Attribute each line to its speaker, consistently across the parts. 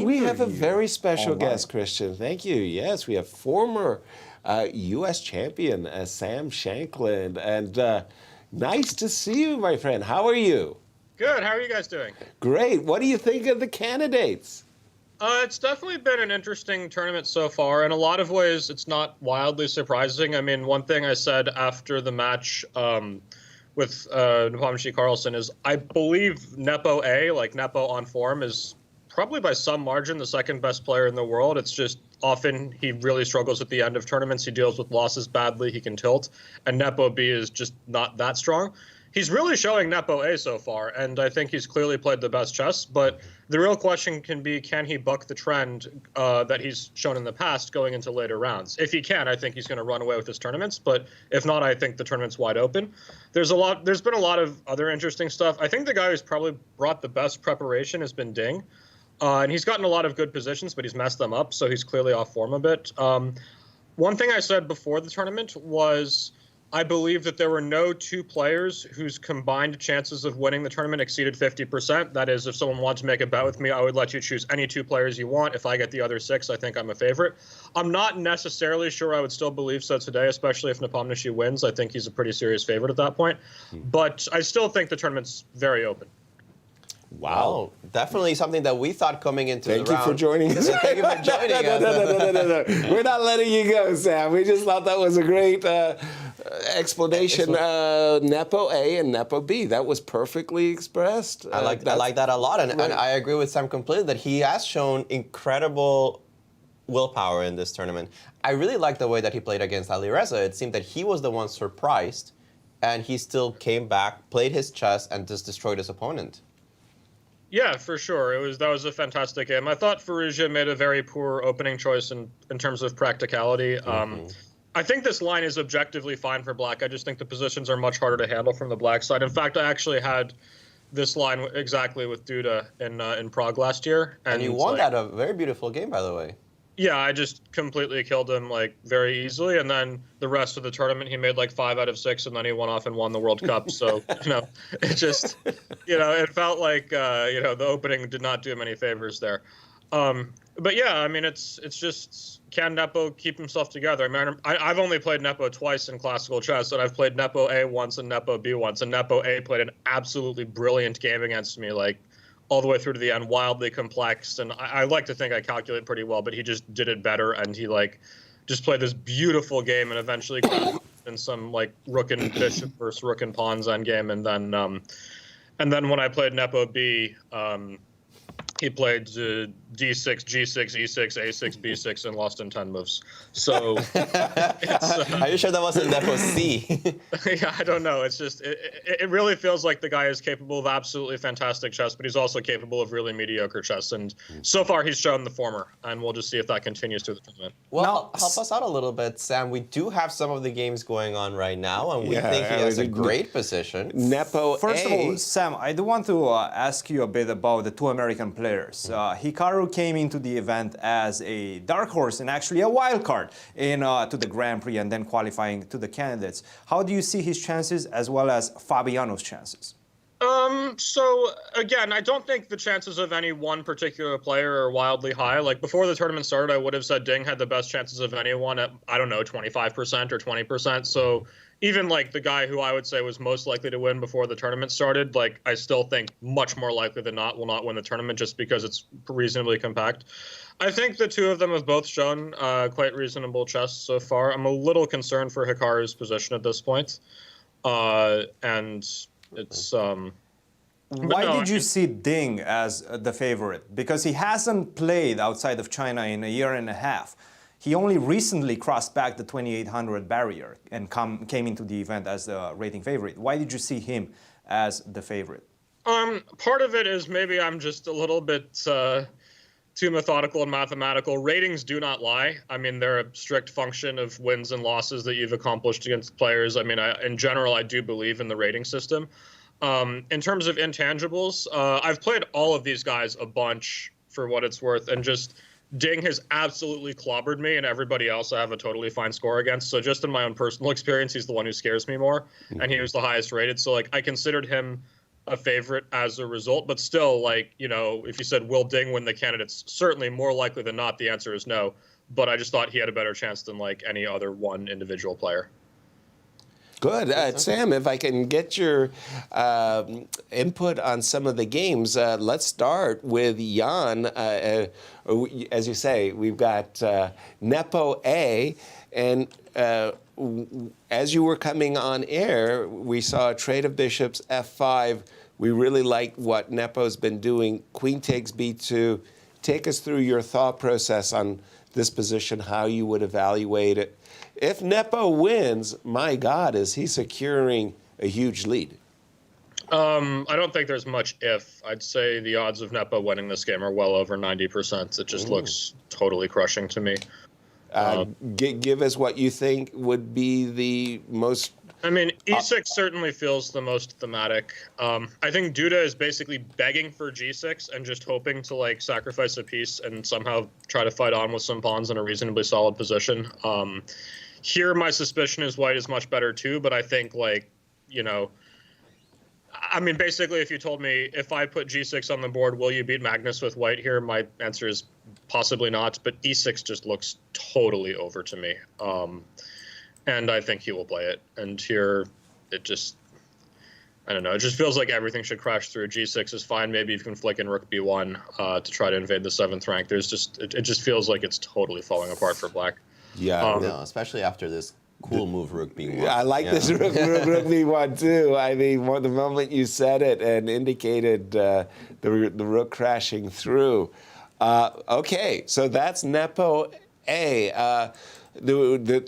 Speaker 1: we have a very special
Speaker 2: online.
Speaker 1: guest, Christian. Thank you. Yes, we have former U.S. champion Sam Shankland. And nice to see you, my friend. How are you?
Speaker 3: Good. How are you guys doing?
Speaker 1: Great. What do you think of the candidates?
Speaker 3: It's definitely been an interesting tournament so far. In a lot of ways, it's not wildly surprising. I mean, one thing I said after the match with Nepomniachtchi Carlsen is I believe Nepo A, like Nepo on form, is probably by some margin the second best player in the world. It's just often he really struggles at the end of tournaments. He deals with losses badly. He can tilt. And Nepo B is just not that strong. He's really showing Nepo A so far, and I think he's clearly played the best chess. But the real question can be, can he buck the trend that he's shown in the past going into later rounds? If he can, I think he's going to run away with his tournaments. But if not, I think the tournament's wide open. There's been a lot of other interesting stuff. I think the guy who's probably brought the best preparation has been Ding. And he's gotten a lot of good positions, but he's messed them up, so he's clearly off form a bit. One thing I said before the tournament was I believe that there were no two players whose combined chances of winning the tournament exceeded 50%. That is, if someone wanted to make a bet with me, I would let you choose any two players you want. If I get the other six, I think I'm a favorite. I'm not necessarily sure I would still believe so today, especially if Nepomniachtchi wins. I think he's a pretty serious favorite at that point. But I still think the tournament's very open.
Speaker 4: Wow. Definitely something that we thought coming into the round.
Speaker 1: Thank you for joining us.
Speaker 4: Thank you for joining us.
Speaker 1: No. We're not letting you go, Sam. We just thought that was a great explanation. Nepo A and Nepo B. That was perfectly expressed.
Speaker 4: I like that a lot. And I agree with Sam completely that he has shown incredible willpower in this tournament. I really like the way that he played against Ali Reza. It seemed that he was the one surprised, and he still came back, played his chess, and just destroyed his opponent.
Speaker 3: Yeah, for sure. That was a fantastic game. I thought Firouzja made a very poor opening choice in terms of practicality. I think this line is objectively fine for black. I just think the positions are much harder to handle from the black side. In fact, I actually had this line exactly with Duda in Prague last year.
Speaker 4: And you won that, a very beautiful game, by the way.
Speaker 3: Yeah, I just completely killed him very easily, and then the rest of the tournament he made 5 out of 6, and then he went off and won the World Cup. So it just it felt like the opening did not do him any favors there. But yeah, I mean it's just, can Nepo keep himself together? I mean, I've only played Nepo twice in classical chess, and I've played Nepo A once and Nepo B once, and Nepo A played an absolutely brilliant game against me, all the way through to the end, wildly complex. And I like to think I calculate pretty well, but he just did it better. And he just played this beautiful game and eventually in some rook and bishop versus rook and pawns endgame. And then when I played Nepo B, he played D6, G6, E6, A6, B6, and lost in 10 moves. So,
Speaker 4: are you sure that wasn't Nepo C?
Speaker 3: Yeah, I don't know. It's just it really feels like the guy is capable of absolutely fantastic chess, but he's also capable of really mediocre chess. And so far, he's shown the former, and we'll just see if that continues through the tournament.
Speaker 4: Well, help us out a little bit, Sam. We do have some of the games going on right now, and we think he has a great position.
Speaker 1: Nepo
Speaker 2: First
Speaker 1: A.
Speaker 2: of all, Sam, I do want to ask you a bit about the two American players. Hikaru came into the event as a dark horse and actually a wild card to the Grand Prix and then qualifying to the candidates. How do you see his chances as well as Fabiano's chances?
Speaker 3: So again, I don't think the chances of any one particular player are wildly high. Before the tournament started, I would have said Ding had the best chances of anyone at, I don't know, 25% or 20%. So even the guy who I would say was most likely to win before the tournament started, I still think much more likely than not will not win the tournament just because it's reasonably compact. I think the two of them have both shown quite reasonable chess so far. I'm a little concerned for Hikaru's position at this point. And it's
Speaker 2: Why did you see Ding as the favorite? Because he hasn't played outside of China in a year and a half. He only recently crossed back the 2,800 barrier and came into the event as the rating favorite. Why did you see him as the favorite?
Speaker 3: Part of it is maybe I'm just a little bit too methodical and mathematical. Ratings do not lie. I mean, they're a strict function of wins and losses that you've accomplished against players. I mean, in general, I do believe in the rating system. In terms of intangibles, I've played all of these guys a bunch for what it's worth, and just Ding has absolutely clobbered me, and everybody else I have a totally fine score against. So just in my own personal experience, he's the one who scares me more, and he was the highest rated. So I considered him a favorite as a result. But still, like, you know, if you said will Ding win the candidates, certainly more likely than not, the answer is no. But I just thought he had a better chance than like any other one individual player.
Speaker 1: Good. Sam, if I can get your input on some of the games, let's start with Jan. As you say, we've got Nepo A, and as you were coming on air, we saw a trade of bishops, F5. We really like what Nepo's been doing. Queen takes B2. Take us through your thought process on this position, how you would evaluate it. If Nepo wins, my God, is he securing a huge lead?
Speaker 3: I don't think there's much if. I'd say the odds of Nepo winning this game are well over 90%. It just looks totally crushing to me.
Speaker 1: Give us what you think would be the most...
Speaker 3: I mean, E6 certainly feels the most thematic. I think Duda is basically begging for G6 and just hoping to like sacrifice a piece and somehow try to fight on with some pawns in a reasonably solid position. Here, my suspicion is white is much better too, but I think like, you know, I mean, basically, if you told me if I put G6 on the board, will you beat Magnus with white here? My answer is possibly not, but E6 just looks totally over to me. And I think he will play it. And here, it just, I don't know. It just feels like everything should crash through. G6 is fine. Maybe you can flick in Rook B1 to try to invade the 7th rank. There's just, it just feels like it's totally falling apart for black.
Speaker 1: Yeah.
Speaker 4: No, especially after this cool move, Rook B1.
Speaker 1: I like this Rook B1 too. I mean, the moment you said it and indicated the Rook crashing through. Okay, so that's Nepo A. The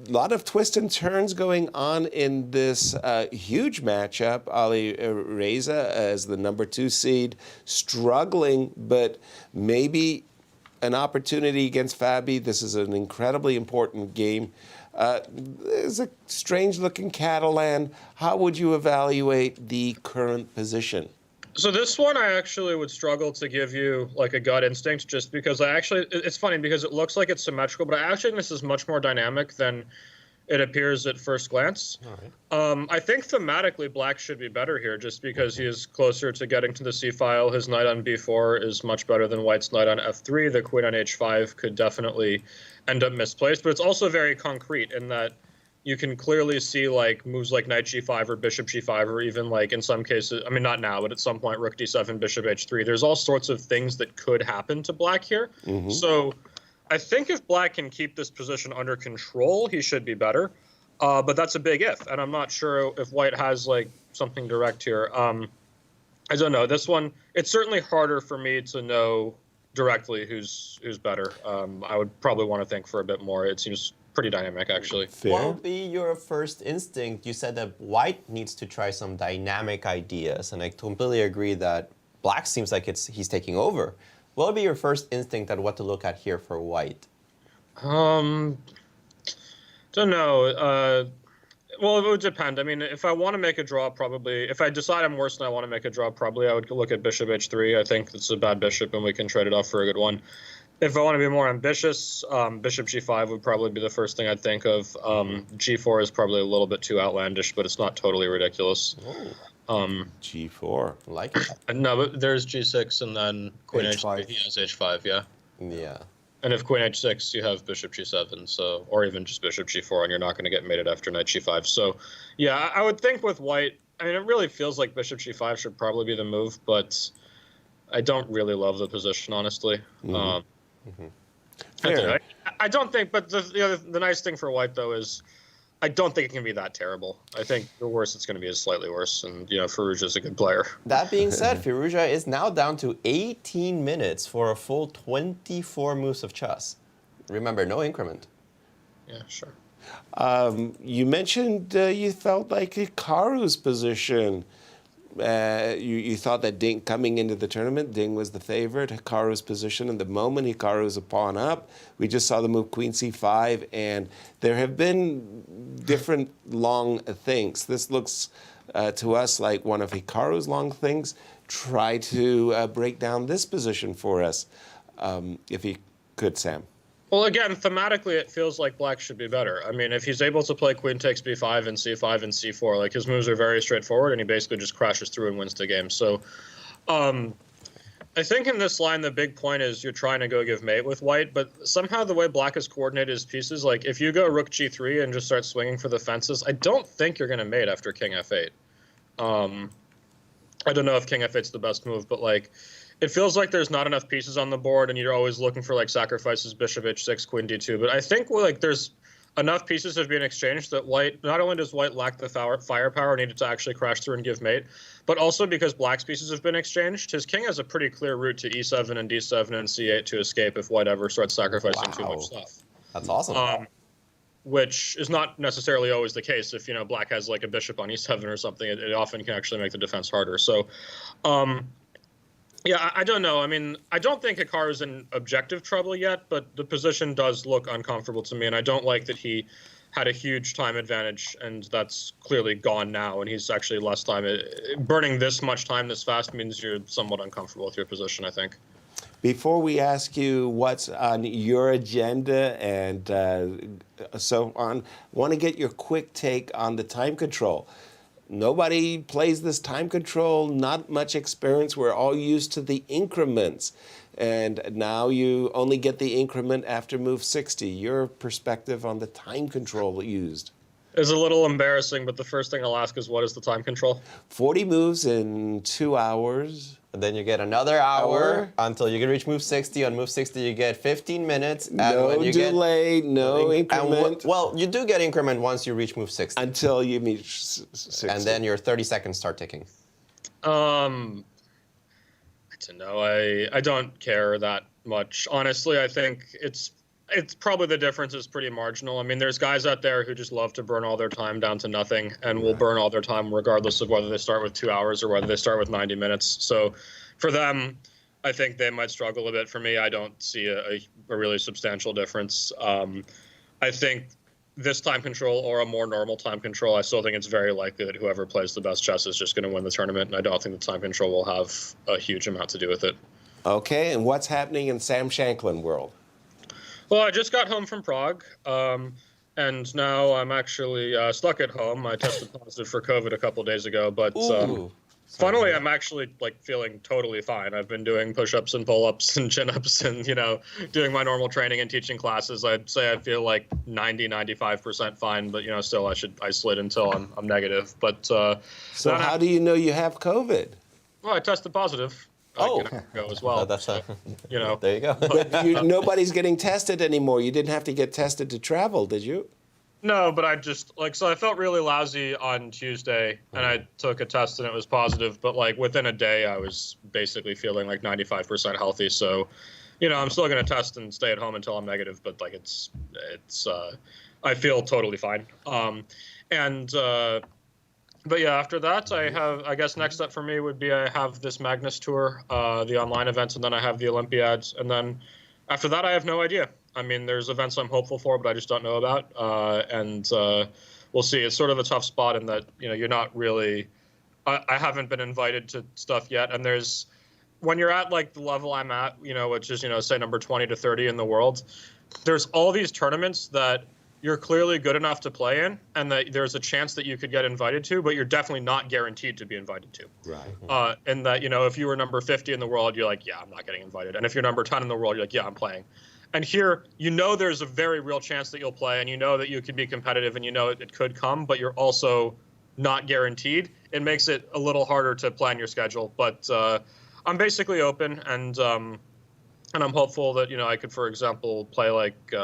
Speaker 1: lot of twists and turns going on in this huge matchup. Ali Reza as the number 2 seed, struggling, but maybe an opportunity against Fabi. This is an incredibly important game. There's a strange-looking Catalan. How would you evaluate the current position?
Speaker 3: So this one, I actually would struggle to give you like a gut instinct, just because it's funny because it looks like it's symmetrical, but I actually think this is much more dynamic than it appears at first glance. All right. I think thematically black should be better here, just because he is closer to getting to the C file. His knight on B4 is much better than white's knight on F3. The queen on H5 could definitely end up misplaced, but it's also very concrete in that you can clearly see like moves like knight G5 or bishop G5, or even like in some cases, I mean, not now, but at some point, rook D7, bishop H3. There's all sorts of things that could happen to black here. So I think if black can keep this position under control, he should be better. But that's a big if, and I'm not sure if white has like something direct here. I don't know. This one, it's certainly harder for me to know directly who's better. I would probably want to think for a bit more. It seems pretty dynamic, actually.
Speaker 1: Fair.
Speaker 4: What would be your first instinct? You said that white needs to try some dynamic ideas, and I completely agree that black seems like he's taking over. What would be your first instinct at what to look at here for white?
Speaker 3: Don't know. Well, it would depend. I mean, if I want to make a draw, probably, if I decide I'm worse and I want to make a draw, probably I would look at bishop H3. I think it's a bad bishop and we can trade it off for a good one. If I want to be more ambitious, bishop G5 would probably be the first thing I'd think of. G4 is probably a little bit too outlandish, but it's not totally ridiculous.
Speaker 1: G4.
Speaker 4: Like it?
Speaker 3: No, but there's G6 and then queen
Speaker 2: H5.
Speaker 3: H3. He has H5, yeah.
Speaker 4: Yeah.
Speaker 3: And if queen H6, you have bishop G7, so, or even just bishop G4, and you're not going to get mated after knight G5. So, yeah, I would think with white, I mean, it really feels like bishop G5 should probably be the move, but I don't really love the position, honestly.
Speaker 1: Fair.
Speaker 3: I don't think, but the nice thing for white, though, is I don't think it can be that terrible. I think the worst it's going to be is slightly worse, and, you know, Firouzja is a good player.
Speaker 4: That being said, Firouzja is now down to 18 minutes for a full 24 moves of chess. Remember, no increment.
Speaker 3: Yeah, sure.
Speaker 1: You mentioned you felt like Hikaru's position. You thought that Ding, coming into the tournament, Ding was the favorite. Hikaru's position in the moment, Hikaru's a pawn up. We just saw the move Queen C5, and there have been different long things. This looks to us like one of Hikaru's long things. Try to break down this position for us, if you could, Sam.
Speaker 3: Well, again, thematically, it feels like black should be better. I mean, if he's able to play queen takes b5 and c5 and c4, like his moves are very straightforward, and he basically just crashes through and wins the game. So, I think in this line, the big point is you're trying to go give mate with white, but somehow the way black has coordinated his pieces, like if you go rook g3 and just start swinging for the fences, I don't think you're going to mate after king f8. I don't know if king f8's the best move, but like it feels like there's not enough pieces on the board, and you're always looking for like sacrifices, bishop h6, queen d2. But I think like there's enough pieces have been exchanged that white, not only does white lack the firepower needed to actually crash through and give mate, but also because black's pieces have been exchanged, his king has a pretty clear route to e7 and d7 and c8 to escape if white ever starts sacrificing too much stuff.
Speaker 4: That's awesome.
Speaker 3: Which is not necessarily always the case. If, you know, black has like a bishop on e7 or something, it often can actually make the defense harder. So, yeah, I don't know. I mean, I don't think Hikaru's in objective trouble yet, but the position does look uncomfortable to me, and I don't like that he had a huge time advantage, and that's clearly gone now, and he's actually less time. Burning this much time this fast means you're somewhat uncomfortable with your position, I think.
Speaker 1: Before we ask you what's on your agenda and so on, want to get your quick take on the time control. Nobody plays this time control, not much experience. We're all used to the increments. And now you only get the increment after move 60. Your perspective on the time control used?
Speaker 3: It's a little embarrassing, but the first thing I'll ask is, what is the time control?
Speaker 1: 40 moves in 2 hours.
Speaker 4: And then you get another hour until you can reach move 60. On move 60, you get 15 minutes. And
Speaker 1: No
Speaker 4: when you
Speaker 1: delay, no increment.
Speaker 4: well, you do get increment once you reach move 60.
Speaker 1: Until you meet 60.
Speaker 4: And then your 30 seconds start ticking.
Speaker 3: I don't know. I don't care that much. Honestly, I think it's probably the difference is pretty marginal. I mean, there's guys out there who just love to burn all their time down to nothing and will burn all their time regardless of whether they start with 2 hours or whether they start with 90 minutes. So for them, I think they might struggle a bit. For me, I don't see a really substantial difference. I think this time control or a more normal time control, I still think it's very likely that whoever plays the best chess is just going to win the tournament, and I don't think the time control will have a huge amount to do with it.
Speaker 1: Okay, and what's happening in Sam Shankland world?
Speaker 3: Well, I just got home from Prague, and now I'm actually stuck at home. I tested positive for COVID a couple days ago, but funnily, I'm actually like feeling totally fine. I've been doing push-ups and pull-ups and chin-ups and, you know, doing my normal training and teaching classes. I'd say I feel like 95% fine, but, you know, still I should isolate until I'm negative. But
Speaker 1: so how do you know you have COVID?
Speaker 3: Well, I tested positive. Go as well.
Speaker 4: That's
Speaker 3: you know.
Speaker 4: There you go.
Speaker 1: But nobody's getting tested anymore. You didn't have to get tested to travel, did you?
Speaker 3: No, but I just so I felt really lousy on Tuesday, and I took a test and it was positive. But like within a day, I was basically feeling like 95% healthy. So, you know, I'm still going to test and stay at home until I'm negative. But like I feel totally fine. But yeah, after that, I guess next up for me would be I have this Magnus Tour, the online events, and then I have the Olympiads. And then after that, I have no idea. I mean, there's events I'm hopeful for, but I just don't know about. We'll see. It's sort of a tough spot in that, you know, you're not really I haven't been invited to stuff yet. And when you're at like the level I'm at, you know, which is, you know, say number 20 to 30 in the world, there's all these tournaments that you're clearly good enough to play in, and that there's a chance that you could get invited to, but you're definitely not guaranteed to be invited to.
Speaker 1: Right.
Speaker 3: And that, you know, if you were number 50 in the world, you're like, yeah, I'm not getting invited. And if you're number 10 in the world, you're like, yeah, I'm playing. And here, you know there's a very real chance that you'll play, and you know that you could be competitive, and you know it could come, but you're also not guaranteed. It makes it a little harder to plan your schedule. But I'm basically open, and I'm hopeful that, you know, I could, for example, play like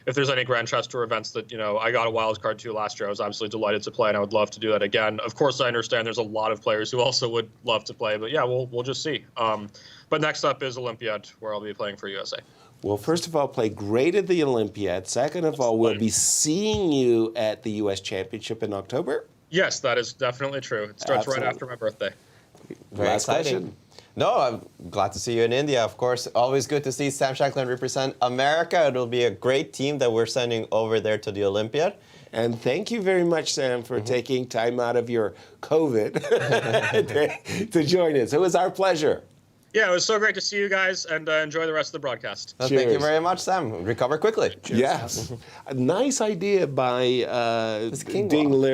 Speaker 3: if there's any Grand Chess Tour events that, you know, I got a wild card to last year, I was absolutely delighted to play, and I would love to do that again. Of course, I understand there's a lot of players who also would love to play, but yeah, we'll just see. But next up is Olympiad, where I'll be playing for USA.
Speaker 1: Well, first of all, play great at the Olympiad. Second of all, we'll be seeing you at the U.S. Championship in October.
Speaker 3: Yes, that is definitely true. It starts right after my birthday.
Speaker 4: Very
Speaker 1: Last
Speaker 4: exciting.
Speaker 1: question.
Speaker 4: No, I'm glad to see you in India, of course. Always good to see Sam Shankland represent America. It'll be a great team that we're sending over there to the Olympiad.
Speaker 1: And thank you very much, Sam, for taking time out of your COVID to join us. It was our pleasure.
Speaker 3: Yeah, it was so great to see you guys, and enjoy the rest of the broadcast.
Speaker 4: Thank you
Speaker 1: Cheers.
Speaker 4: very much, Sam. Recover quickly.
Speaker 1: Yes. A nice idea by
Speaker 4: King
Speaker 1: Ding
Speaker 4: Law.
Speaker 1: Lir.